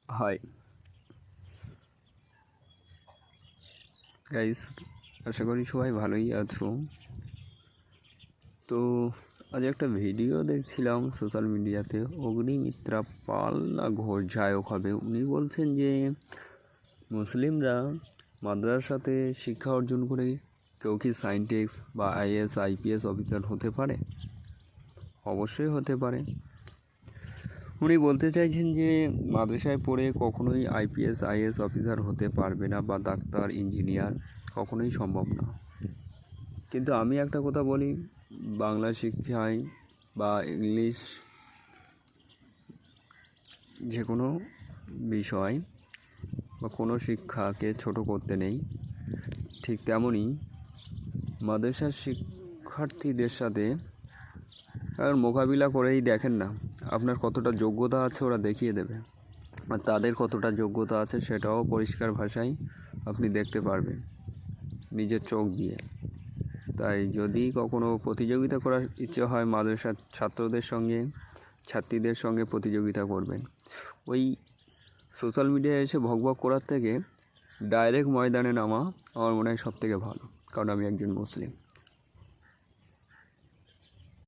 Hi guys, আশা করি সবাই ভালোই আছো। তো আজ একটা ভিডিও দেখছিলাম সোশ্যাল মিডিয়াতে, অগ্নিমিত্রা পাল না ঘোষ যায়ক হবে। উনি বলছেন যে মুসলিমরা মাদ্রাসাতে শিক্ষা অর্জন করে কেউ কি সায়েন্টিস্ট বা আইএস আইপিএস অফিসার হতে পারে? অবশ্যই হতে পারে। উনি বলতে চাইছেন যে মাদ্রাসায় পড়ে কখনোই আইপিএস আইএস অফিসার হতে পারবে না, বা ডাক্তার ইঞ্জিনিয়ার কখনোই সম্ভব না। কিন্তু আমি একটা কথা বলি, বাংলা শিক্ষায় বা ইংলিশ যে কোনো বিষয় বা কোনো শিক্ষাকে ছোট করতে নেই। ঠিক তেমনই মাদ্রাসার শিক্ষার্থীদের সাথে মোকাবিলা করেই দেখেন না, আপনার কতটা যোগ্যতা আছে ওরা দেখিয়ে দেবে, আর তাদের কতটা যোগ্যতা আছে সেটাও পরিষ্কার ভাষায় আপনি দেখতে পারবেন নিজের চোখ দিয়ে। তাই যদি কখনো প্রতিযোগিতা করার ইচ্ছে হয় মাদ্রাসার ছাত্রীদের সঙ্গে প্রতিযোগিতা করবেন। ওই সোশ্যাল মিডিয়ায় এসে ভগভগ করার থেকে ডাইরেক্ট ময়দানে নামা আমার মনে হয় সবথেকে ভালো, কারণ আমি একজন মুসলিম।